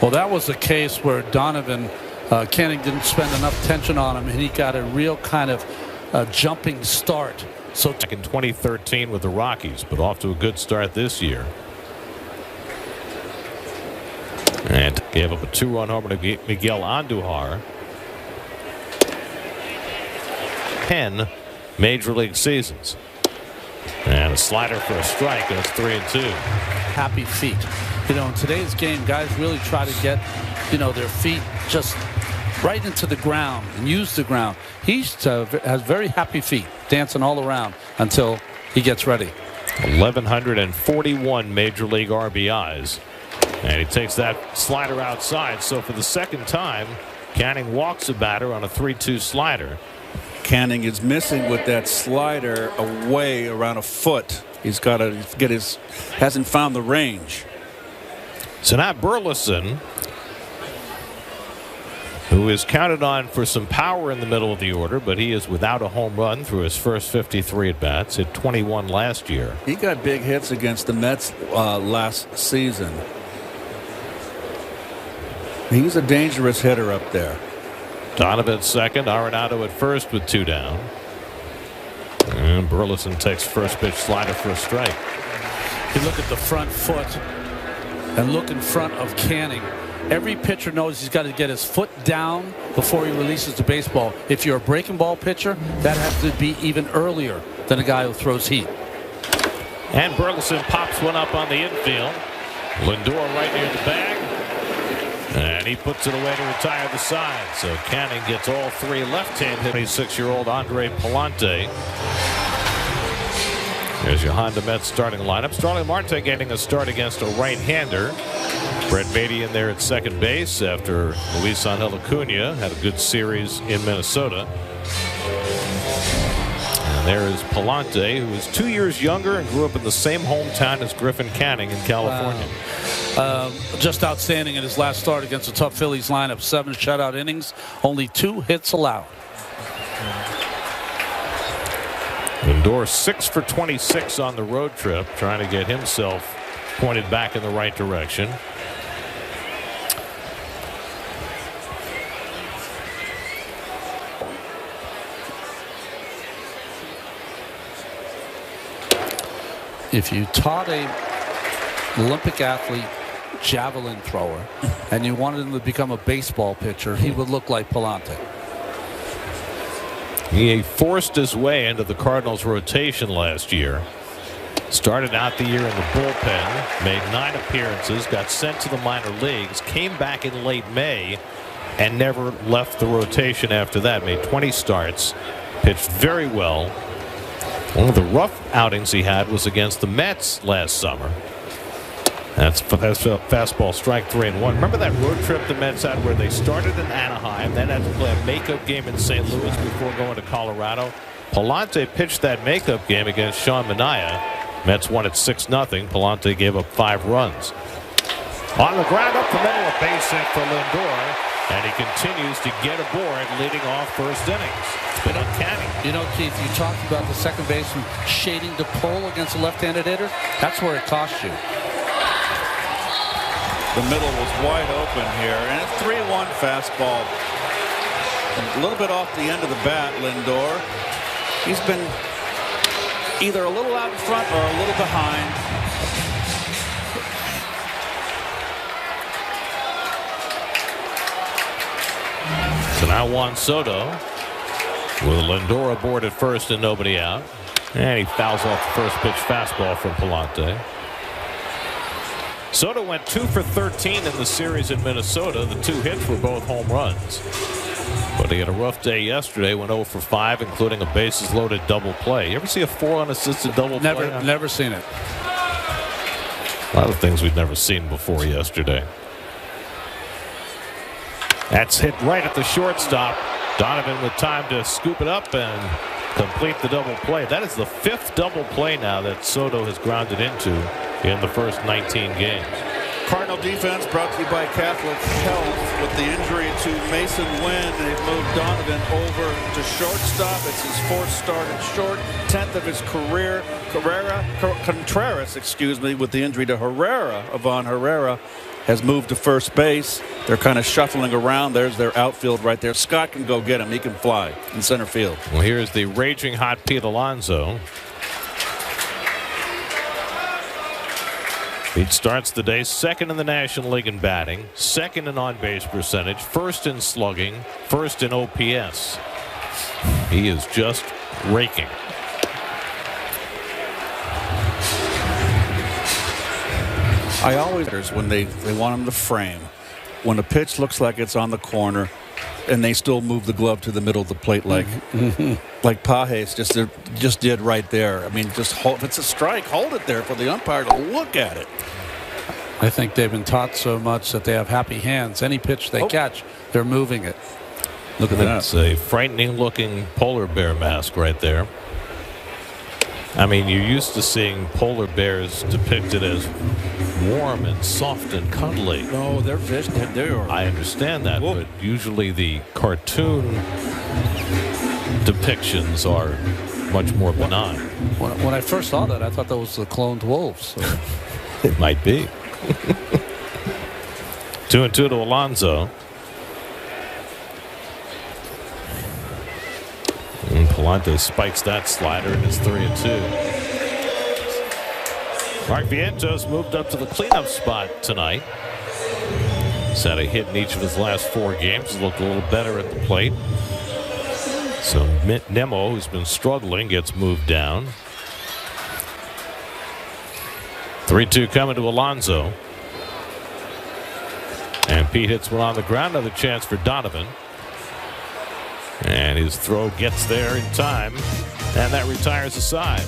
Well, that was the case where Donovan Canning didn't spend enough tension on him, and he got a real kind of jumping start. So back in 2013 with the Rockies, but off to a good start this year. And gave up a 2-run homer to Miguel Andujar. 10 major league seasons. And a slider for a strike, and it's 3-2. Happy feet. You know, in today's game, guys really try to get, their feet just right into the ground and use the ground. He has very happy feet, dancing all around until he gets ready. 1,141 major league RBIs. And he takes that slider outside. So for the second time, Canning walks a batter on a 3-2 slider. Canning is missing with that slider away around a foot. He's got to get hasn't found the range. So now Burleson, who is counted on for some power in the middle of the order, but he is without a home run through his first 53 at bats. Hit 21 last year. He got big hits against the Mets last season. He's a dangerous hitter up there. Donovan second, Arenado at first with 2 down. And Burleson takes first pitch slider for a strike. You look at the front foot and look in front of Canning. Every pitcher knows he's got to get his foot down before he releases the baseball. If you're a breaking ball pitcher, that has to be even earlier than a guy who throws heat. And Burleson pops one up on the infield. Lindor right near the bag. And he puts it away to retire the side. So Canning gets all 3 left-handed. 26-year-old Andre Palante. There's your Honda Mets starting lineup. Starling Marte getting a start against a right-hander. Brett Beatty in there at second base after Luis Angel Acuna had a good series in Minnesota. And there is Palante, who is 2 years younger and grew up in the same hometown as Griffin Canning in California. Just outstanding in his last start against a tough Phillies lineup. 7 shutout innings, only 2 hits allowed. Lindor 6 for 26 on the road trip, trying to get himself pointed back in the right direction. If you taught an Olympic athlete javelin thrower and you wanted him to become a baseball pitcher, he would look like Palante. He forced his way into the Cardinals rotation last year. Started out the year in the bullpen, made 9 appearances, got sent to the minor leagues, came back in late May, and never left the rotation after that. Made 20 starts, pitched very well. One of the rough outings he had was against the Mets last summer. That's a fastball strike 3-1. Remember that road trip the Mets had where they started in Anaheim, then had to play a makeup game in St. Louis before going to Colorado? Palante pitched that makeup game against Sean Manaea. Mets won at 6-0. Palante gave up 5 runs. On the ground up the middle, a base hit for Lindor, and he continues to get aboard, leading off first innings. It's been uncanny. You know, Keith, you talked about the second baseman shading to pull against a left-handed hitter. That's where it cost you. The middle was wide open here, and a 3-1 fastball. A little bit off the end of the bat, Lindor. He's been either a little out in front or a little behind. So now Juan Soto with Lindor aboard at first and nobody out. And he fouls off the first pitch fastball from Palante. Soto went 2 for 13 in the series in Minnesota. The 2 hits were both home runs. But he had a rough day yesterday, went 0 for 5, including a bases loaded double play. You ever see a 4 unassisted double play? Never seen it. A lot of things we've never seen before yesterday. That's hit right at the shortstop. Donovan with time to scoop it up and complete the double play. That is the 5th double play now that Soto has grounded into in the first 19 games. Cardinal defense brought to you by Catholic Health. With the injury to Mason Wynn, they've moved Donovan over to shortstop. It's his 4th start at short, 10th of his career. Contreras, with the injury to Herrera, Ivan Herrera, has moved to first base. They're kind of shuffling around. There's their outfield right there. Scott can go get him. He can fly in center field. Well, here's the raging hot Pete Alonso. He starts the day second in the National League in batting, second in on-base percentage, first in slugging, first in OPS. He is just raking. I always when they want him to frame. When a pitch looks like it's on the corner and they still move the glove to the middle of the plate like Pages just did right there. I mean, just hold, if it's a strike, hold it there for the umpire to look at it. I think they've been taught so much that they have happy hands. Any pitch they catch, they're moving it. Look at that. That's a frightening looking polar bear mask right there. I mean, you're used to seeing polar bears depicted as warm and soft and cuddly. No, they're fish. I understand that, but usually the cartoon depictions are much more benign. When I first saw that, I thought that was the cloned wolves. So. It might be. 2-2 to Alonso. And Palante spikes that slider and it's 3-2. Mark Vientos moved up to the cleanup spot tonight. He's had a hit in each of his last 4 games. He's looked a little better at the plate. So Nemo, who's been struggling, gets moved down. 3-2 coming to Alonso. And Pete hits one on the ground. Another chance for Donovan. And his throw gets there in time. And that retires the side.